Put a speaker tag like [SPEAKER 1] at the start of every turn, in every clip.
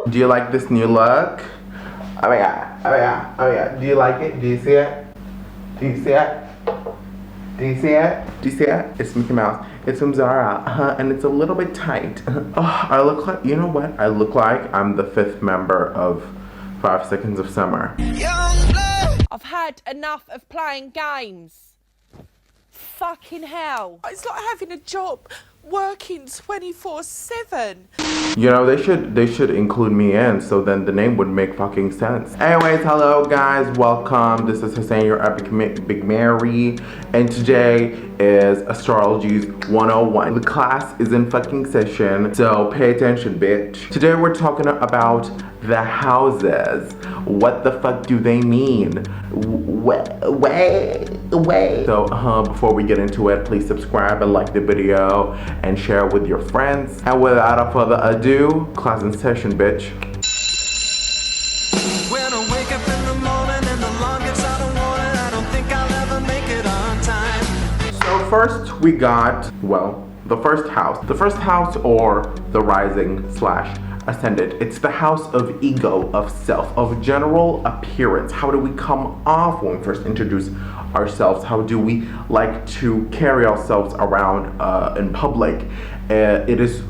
[SPEAKER 1] Do you like this new look? Oh my god, oh my god, oh my god. Do you like it? Do you see it? Do you see it? Do you see it? Do you see it? It's Mickey Mouse. It's from Zara, and it's a little bit tight. Oh, I look like, you know what? I look like I'm the 5th member of 5 Seconds of Summer.
[SPEAKER 2] I've had enough of playing games. Fucking hell. It's like having a job working 24/7.
[SPEAKER 1] You know, they should include me in, so then the name would make fucking sense. Anyways, hello guys, welcome. This is Hussein, your epic Big Mary, and today is Astrology's 101. The class is in fucking session, so pay attention, bitch. Today we're talking about the houses. What the fuck do they mean? Wait. So, before we get into it, please subscribe and like the video and share it with your friends. And without further ado, class in session, bitch.
[SPEAKER 3] When I wake up in the morning and the alarm gets out of warning, I don't think I'll ever make it on time.
[SPEAKER 1] So first we got, well, the first house. The first house, or the rising / ascendant. It's the house of ego, of self, of general appearance. How do we come off when we first introduce ourselves? How do we like to carry ourselves around in public? It is,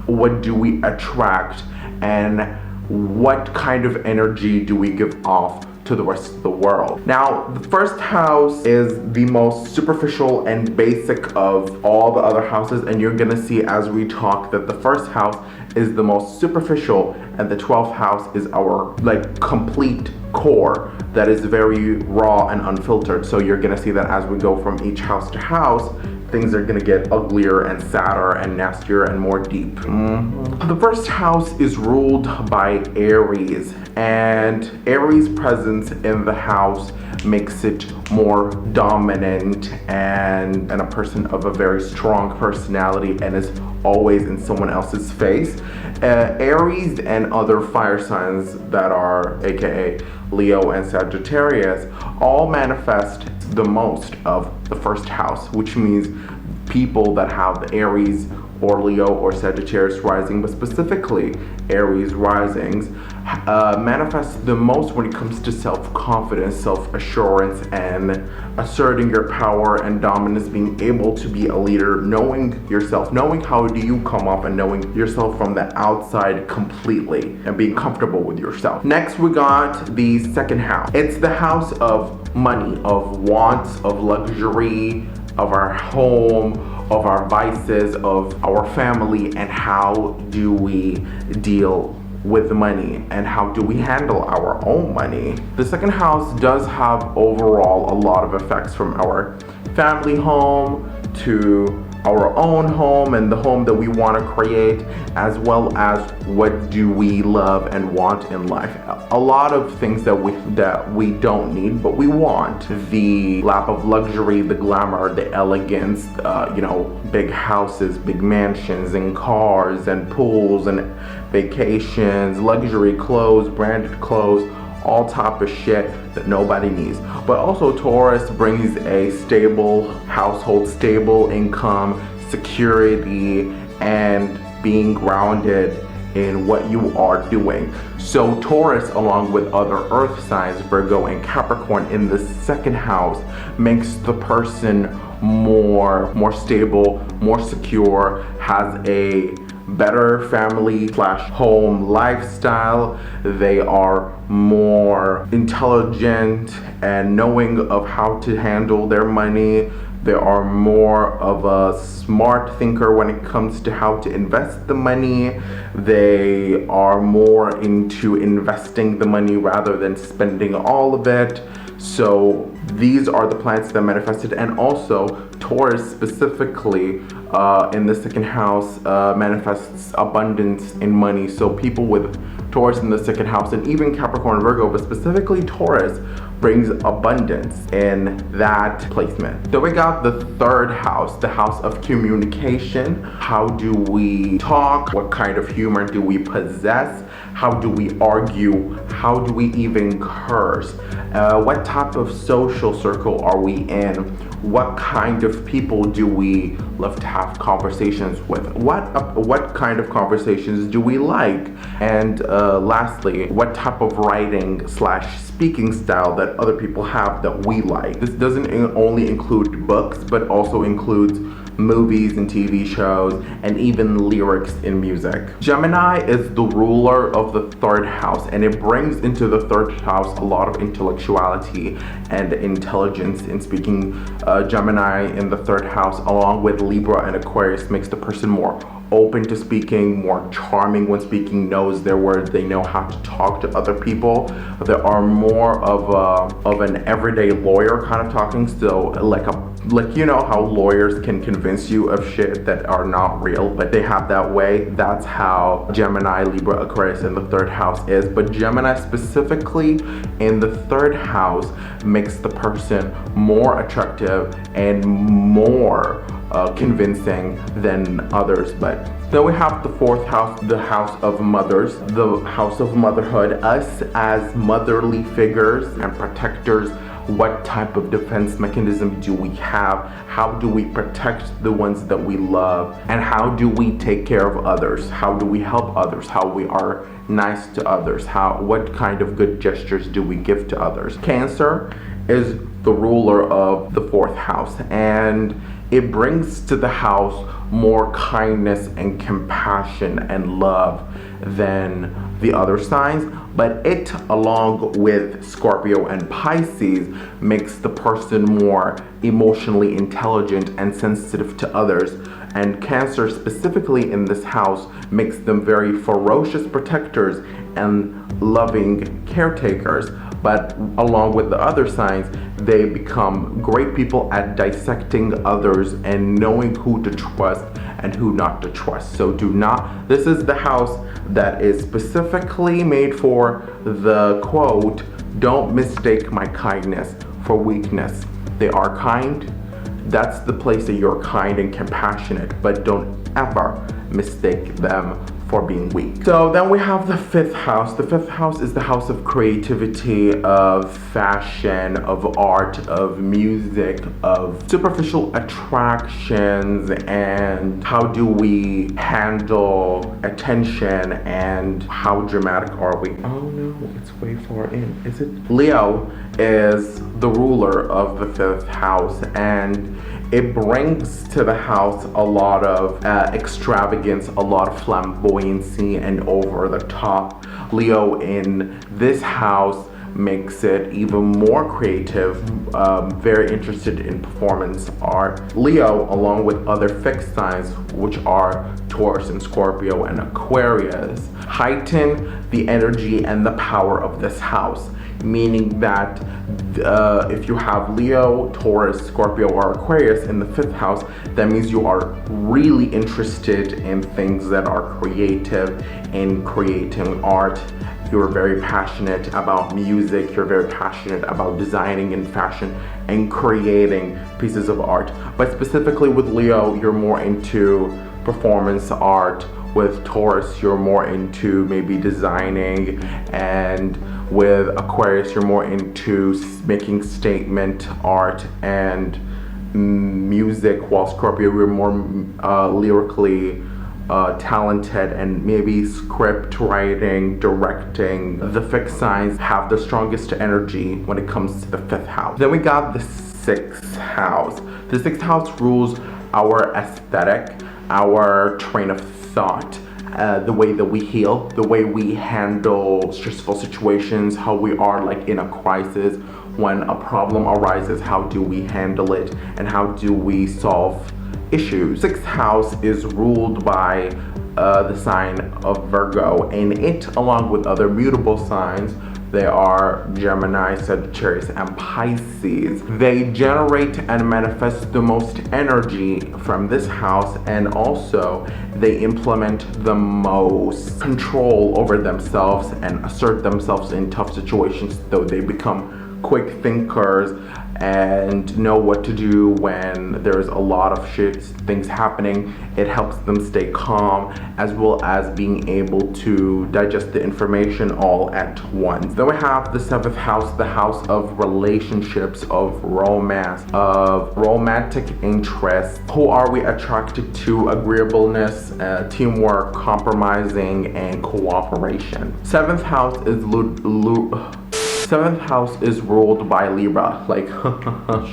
[SPEAKER 1] what do we attract, and what kind of energy do we give off to the rest of the world? Now, the first house is the most superficial and basic of all the other houses, and you're gonna see as we talk that the first house is the most superficial, and the 12th house is our like complete core that is very raw and unfiltered. So you're gonna see that as we go from each house to house, things are gonna get uglier and sadder and nastier and more deep. The first house is ruled by Aries, and Aries' presence in the house makes it more dominant and a person of a very strong personality and is always in someone else's face. Aries and other fire signs that are aka Leo and Sagittarius all manifest the most of the first house, which means people that have the Aries or Leo or Sagittarius rising, but specifically Aries risings, manifest the most when it comes to self-confidence, self-assurance, and asserting your power and dominance, being able to be a leader, knowing yourself, knowing how do you come off, and knowing yourself from the outside completely, and being comfortable with yourself. Next, we got the second house. It's the house of money, of wants, of luxury, of our home, of our vices, of our family, and how do we deal with money, and how do we handle our own money. The second house does have overall a lot of effects, from our family home to our own home and the home that we want to create, as well as what do we love and want in life. A lot of things that we don't need but we want. The lap of luxury, the glamour, the elegance, you know, big houses, big mansions, and cars, and pools, and vacations, luxury clothes, branded clothes, all type of shit that nobody needs. But also Taurus brings a stable household, stable income, security, and being grounded in what you are doing. So Taurus, along with other earth signs, Virgo and Capricorn, in the second house makes the person more stable, more secure, has a better family / home lifestyle. They are more intelligent and knowing of how to handle their money. They are more of a smart thinker when it comes to how to invest the money. They are more into investing the money rather than spending all of it. So these are the planets that manifested. And also Taurus specifically in the second house manifests abundance in money. So people with Taurus in the second house, and even Capricorn, Virgo, but specifically Taurus, brings abundance in that placement. Then we got the third house, the house of communication. How do we talk? What kind of humor do we possess? How do we argue? How do we even curse? What type of social circle are we in? What kind of of people do we love to have conversations with? What kind of conversations do we like? And lastly, what type of writing / speaking style that other people have that we like? This doesn't only include books, but also includes movies and TV shows, and even lyrics in music. Gemini is the ruler of the 3rd house, and it brings into the 3rd house a lot of intellectuality and intelligence in speaking. Gemini in the 3rd house, along with Libra and Aquarius, makes the person more open to speaking, more charming when speaking, knows their words, they know how to talk to other people. They are more of an everyday lawyer kind of talking, so like you know how lawyers can convince you of shit that are not real, but they have that way. That's how Gemini, Libra, Aquarius in the 3rd house is. But Gemini specifically in the 3rd house makes the person more attractive and more convincing than others. But then we have the 4th house, the house of mothers, the house of motherhood. Us as motherly figures and protectors, what type of defense mechanism do we have? How do we protect the ones that we love? And how do we take care of others? How do we help others? How we are nice to others? What kind of good gestures do we give to others? Cancer is the ruler of the 4th house, and it brings to the house more kindness and compassion and love than the other signs, but it, along with Scorpio and Pisces, makes the person more emotionally intelligent and sensitive to others. And Cancer, specifically in this house, makes them very ferocious protectors and loving caretakers. But along with the other signs, they become great people at dissecting others and knowing who to trust and who not to trust. So this is the house that is specifically made for the quote, "Don't mistake my kindness for weakness." They are kind. That's the place that you're kind and compassionate, but don't ever mistake them for being weak. So then we have the 5th house. The 5th house is the house of creativity, of fashion, of art, of music, of superficial attractions, and how do we handle attention, and how dramatic are we? Oh no, it's way far in. Is it? Leo is the ruler of the 5th house, and it brings to the house a lot of extravagance, a lot of flamboyancy and over the top. Leo in this house makes it even more creative, very interested in performance art. Leo, along with other fixed signs, which are Taurus and Scorpio and Aquarius, heighten the energy and the power of this house. Meaning that if you have Leo, Taurus, Scorpio, or Aquarius in the 5th house, that means you are really interested in things that are creative, in creating art. You're very passionate about music, you're very passionate about designing and fashion and creating pieces of art. But specifically with Leo, you're more into performance art. With Taurus, you're more into maybe designing, and with Aquarius, you're more into making statement art and music, while Scorpio, you're more lyrically talented and maybe script writing, directing. The fixed signs have the strongest energy when it comes to the 5th house. Then we got the 6th house. The 6th house rules our aesthetic, our train of thought, the way that we heal, the way we handle stressful situations, how we are like in a crisis. When a problem arises, how do we handle it and how do we solve issues? 6th house is ruled by the sign of Virgo, and it, along with other mutable signs, they are Gemini, Sagittarius, and Pisces. They generate and manifest the most energy from this house, and also they implement the most control over themselves and assert themselves in tough situations, though they become quick thinkers and know what to do when there's a lot of things happening. It helps them stay calm, as well as being able to digest the information all at once. Then we have the 7th house, the house of relationships, of romance, of romantic interests. Who are we attracted to? Agreeableness, teamwork, compromising, and cooperation. 7th house is 7th house is ruled by Libra, like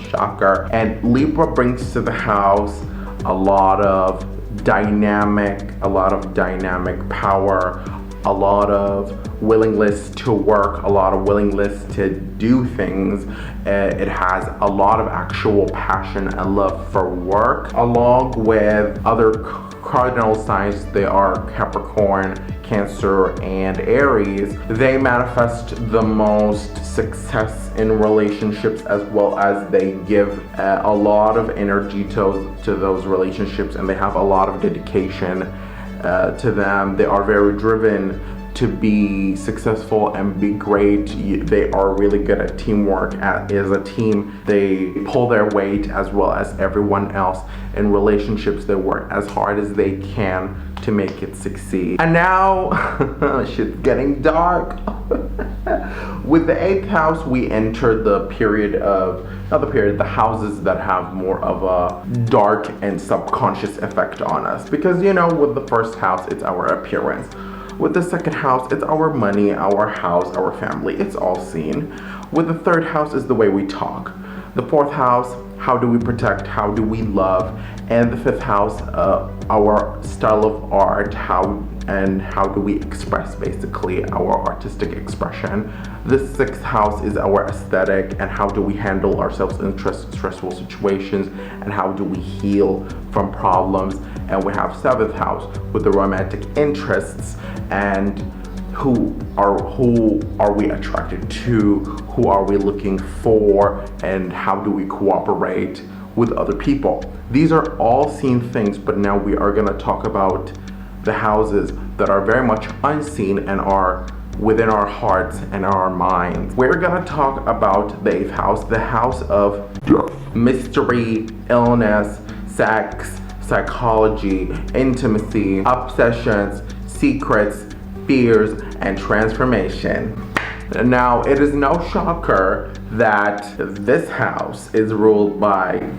[SPEAKER 1] shocker. And Libra brings to the house a lot of dynamic power, a lot of willingness to work, a lot of willingness to do things. It has a lot of actual passion and love for work, along with other cardinal signs. They are Capricorn, Cancer, and Aries. They manifest the most success in relationships, as well as they give a lot of energy to those relationships, and they have a lot of dedication to them. They are very driven to be successful and be great. They are really good at teamwork. As a team, they pull their weight as well as everyone else. In relationships, they work as hard as they can to make it succeed. And now, shit's getting dark. With the 8th house, we enter the the houses that have more of a dark and subconscious effect on us. Because, you know, with the 1st house, it's our appearance. With the 2nd house, it's our money, our house, our family. It's all seen. With the 3rd house is the way we talk. The 4th house, how do we protect? How do we love? And the 5th house, our style of art, how do we express basically our artistic expression. The 6th house is our aesthetic, and how do we handle ourselves in stressful situations, and how do we heal from problems. And we have 7th house with the romantic interests, and who are we attracted to, who are we looking for, and how do we cooperate with other people. These are all seen things, but now we are going to talk about the houses that are very much unseen and are within our hearts and our minds. We're going to talk about the 8th house, the house of mystery, illness, sex, psychology, intimacy, obsessions, secrets, fears, and transformation. Now, it is no shocker that this house is ruled by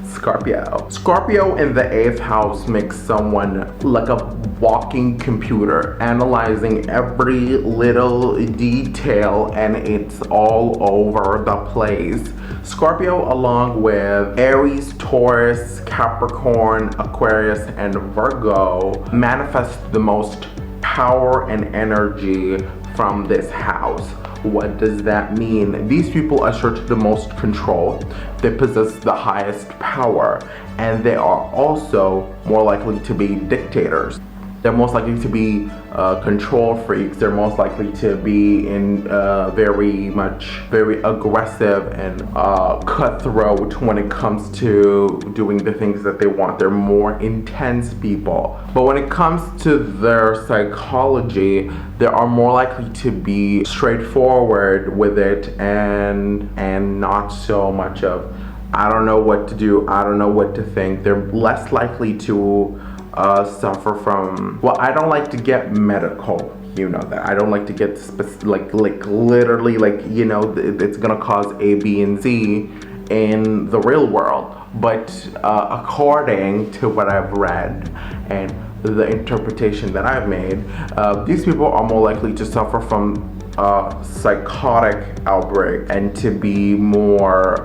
[SPEAKER 1] Scorpio. Scorpio in the 8th house makes someone like a walking computer, analyzing every little detail, and it's all over the place. Scorpio, along with Aries, Taurus, Capricorn, Aquarius, and Virgo, manifests the most power and energy from this house. What does that mean? These people assert the most control, they possess the highest power, and they are also more likely to be dictators. They're most likely to be control freaks. They're most likely to be very aggressive and cutthroat when it comes to doing the things that they want. They're more intense people. But when it comes to their psychology, they are more likely to be straightforward with it and not so much of, I don't know what to do, I don't know what to think. They're less likely to suffer from, well, I don't like to get medical, you know that. I don't like to get like literally, like, you know, it's gonna cause A, B, and C in the real world. But according to what I've read and the interpretation that I've made, these people are more likely to suffer from psychotic outbreak and to be more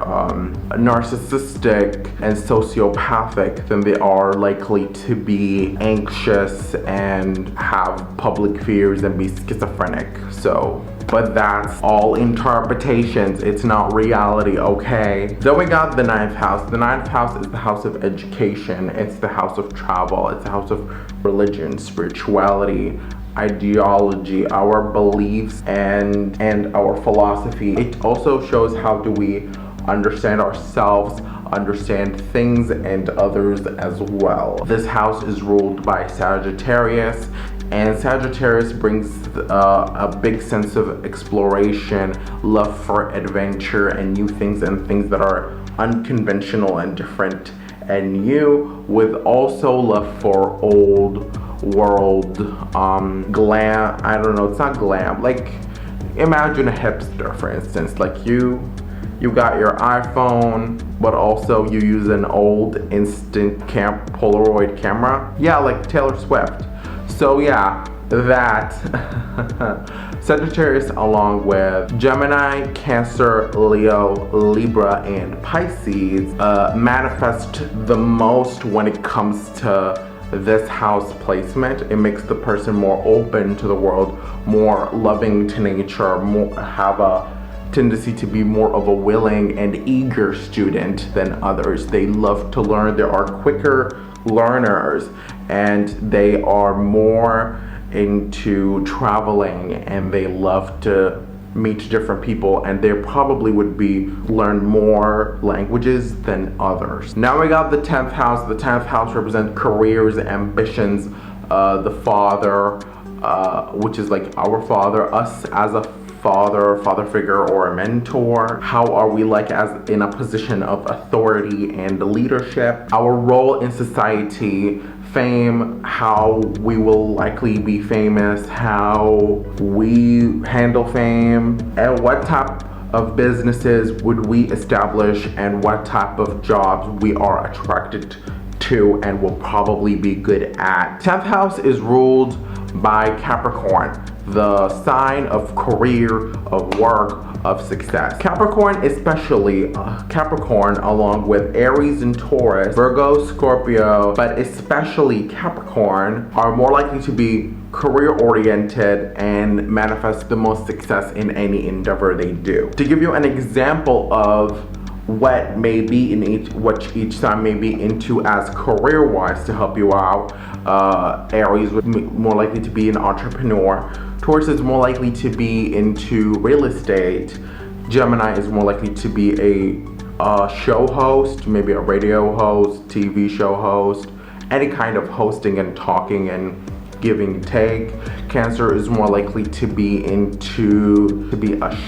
[SPEAKER 1] narcissistic and sociopathic than they are likely to be anxious and have public fears and be schizophrenic. So, but that's all interpretations, it's not reality, okay? Then we got the 9th house. The 9th house is the house of education, it's the house of travel, it's the house of religion, spirituality, ideology, our beliefs, and our philosophy. It also shows how do we understand ourselves, understand things and others as well. This house is ruled by Sagittarius, And Sagittarius brings a big sense of exploration, love for adventure and new things and things that are unconventional and different and new, with also love for old world glam. I don't know, it's not glam. Like, imagine a hipster, for instance. Like you got your iPhone, but also you use an old instant Polaroid camera. Yeah, like Taylor Swift. So yeah, that Sagittarius, along with Gemini, Cancer, Leo, Libra, and Pisces, manifest the most when it comes to this house placement. It makes the person more open to the world, more loving to nature, have a tendency to be more of a willing and eager student than others. They love to learn. They are quicker learners, and they are more into traveling, and they love to meet different people, and they probably would learn more languages than others. Now we got the 10th house. The 10th house represents careers, ambitions, the father, which is like our father, us as a father figure or a mentor. How are we like as in a position of authority and leadership? Our role in society, fame, how we will likely be famous, how we handle fame, and what type of businesses would we establish, and what type of jobs we are attracted to and will probably be good at. 10th house is ruled by Capricorn, the sign of career, of work, of success. Capricorn, especially Capricorn, along with Aries and Taurus, Virgo, Scorpio, but especially Capricorn, are more likely to be career-oriented and manifest the most success in any endeavor they do. To give you an example of what may be in each sign may be into as career-wise to help you out, Aries would be more likely to be an entrepreneur. Taurus is more likely to be into real estate. Gemini is more likely to be a show host, maybe a radio host, TV show host, any kind of hosting and talking and giving take. Cancer is more likely to be a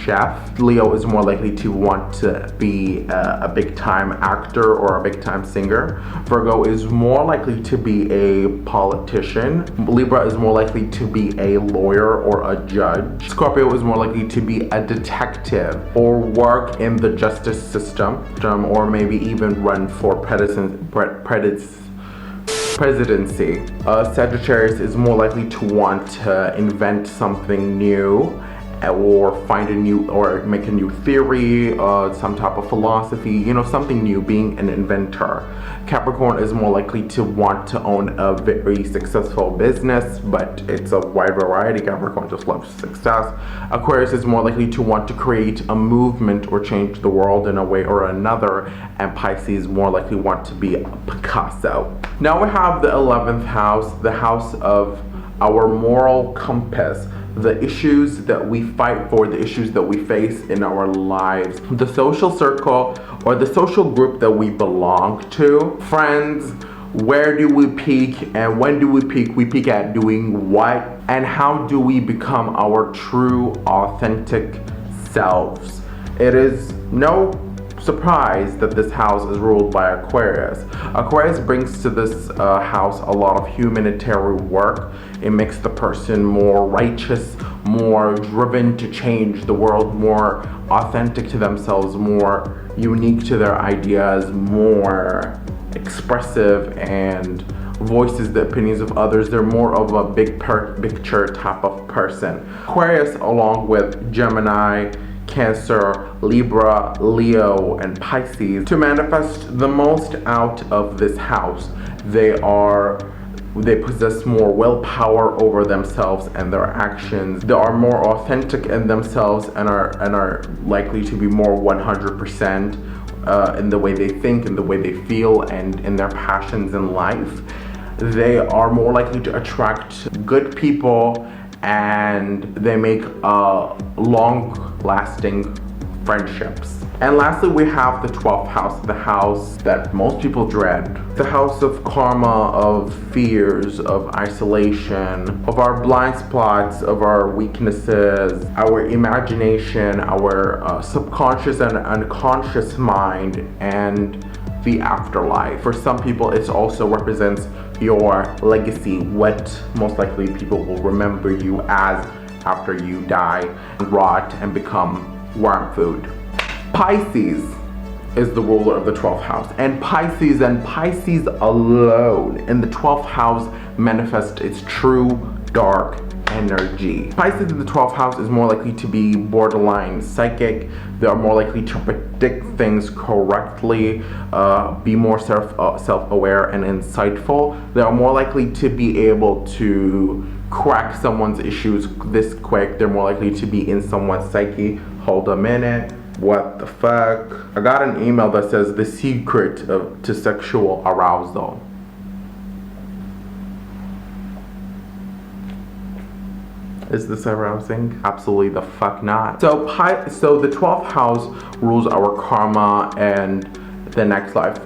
[SPEAKER 1] chef. Leo is more likely to want to be a big time actor or a big time singer. Virgo is more likely to be a politician. Libra is more likely to be a lawyer or a judge. Scorpio is more likely to be a detective or work in the justice system, or maybe even run for presidency. Sagittarius is more likely to want to invent something new, or find a new, or make a new theory, some type of philosophy, something new, being an inventor. Capricorn is more likely to want to own a very successful business, but it's a wide variety. Capricorn just loves success. Aquarius is more likely to want to create a movement or change the world in a way or another, and Pisces more likely want to be a Picasso. Now we have the 11th house, the house of our moral compass, the issues that we fight for, the issues that we face in our lives, the social circle or the social group that we belong to, friends. Where do we peak and when do we peak? We peak at doing what, and how do we become our true, authentic selves? It is no surprise that this house is ruled by Aquarius. Aquarius brings to this house a lot of humanitarian work. It makes the person more righteous, more driven to change the world, more authentic to themselves, more unique to their ideas, more expressive, and voices the opinions of others. They're more of a big picture type of person. Aquarius, along with Gemini, Cancer, Libra, Leo, and Pisces, to manifest the most out of this house, they possess more willpower over themselves and their actions. They are more authentic in themselves and are likely to be more 100% in the way they think, in the way they feel, and in their passions in life. They are more likely to attract good people, and they make long-lasting friendships. And lastly, we have the 12th house, the house that most people dread. The house of karma, of fears, of isolation, of our blind spots, of our weaknesses, our imagination, our subconscious and unconscious mind, and the afterlife. For some people, it also represents your legacy, what most likely people will remember you as after you die, rot, and become worm food. Pisces is the ruler of the 12th house, and Pisces alone in the 12th house manifests its true dark energy. Pisces in the 12th house is more likely to be borderline psychic. They are more likely to predict things correctly, be more self-aware and insightful. They are more likely to be able to crack someone's issues this quick. They're more likely to be in someone's psyche. Hold a minute. What the fuck? I got an email that says the secret to sexual arousal. Is this arousing? Absolutely the fuck not. So the 12th house rules our karma and the next life.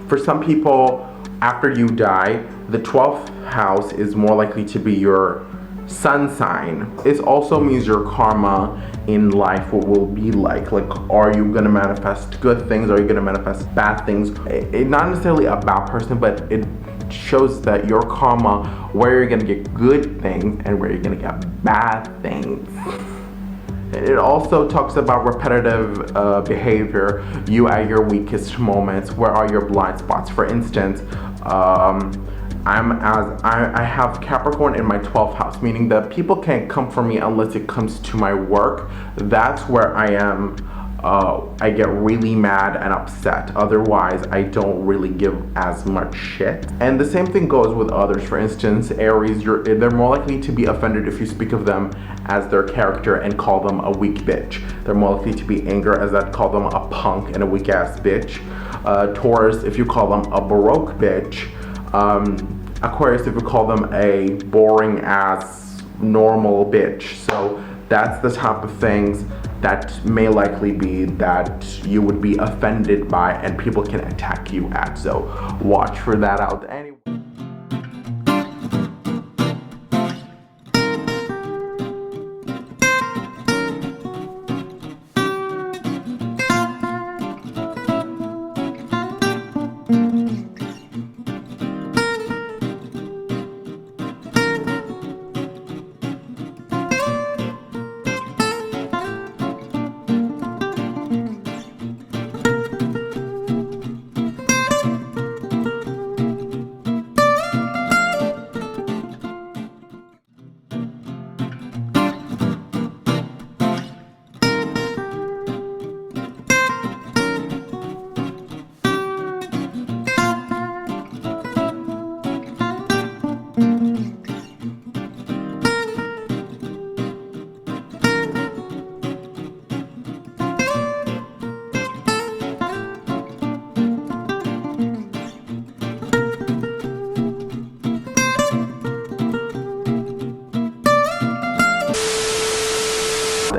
[SPEAKER 1] For some people, after you die, the 12th house is more likely to be your sun sign. It also means your karma in life, what will be like are you gonna manifest good things? Are you gonna manifest bad things? Not necessarily a bad person, but it shows that your karma, where you're gonna get good things and where you're gonna get bad things. It also talks about repetitive behavior, you at your weakest moments. Where are your blind spots? For instance, I have Capricorn in my 12th house, meaning that people can't come for me unless it comes to my work. That's where I am. I get really mad and upset. Otherwise, I don't really give as much shit. And the same thing goes with others. For instance, Aries, they're more likely to be offended if you speak of them as their character and call them a weak bitch. They're more likely to be angry as that call them a punk and a weak ass bitch. Taurus, if you call them a baroque bitch. Aquarius, if you call them a boring ass normal bitch. So that's the type of things that may likely be that you would be offended by and people can attack you at. So watch for that out. Anyway.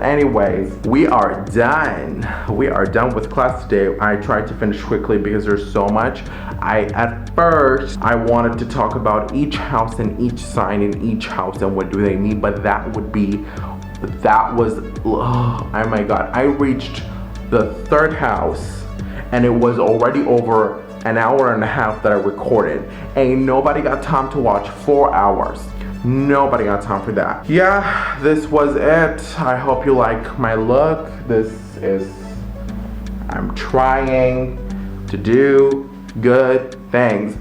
[SPEAKER 1] Anyways, we are done. We are done with class today. I tried to finish quickly because there's so much. At first, I wanted to talk about each house and each sign in each house and what do they mean, but that was, oh my God. I reached the third house and it was already over an hour and a half that I recorded. Ain't nobody got time to watch 4 hours. Nobody got time for that. Yeah, this was it. I hope you like my look. I'm trying to do good things.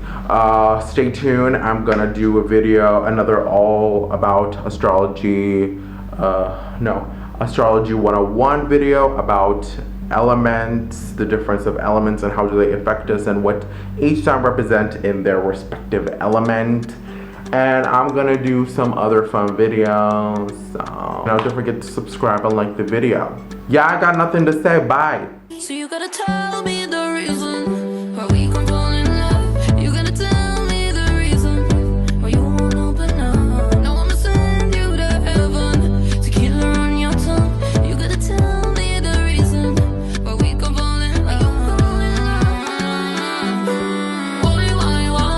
[SPEAKER 1] Stay tuned. I'm gonna do a video, another all about astrology. Astrology 101 video about elements, the difference of elements and how do they affect us and what each sign represent in their respective element. And I'm gonna do some other fun videos. So don't forget to subscribe and like the video. Yeah, I got nothing to say. Bye.
[SPEAKER 3] So you gotta tell me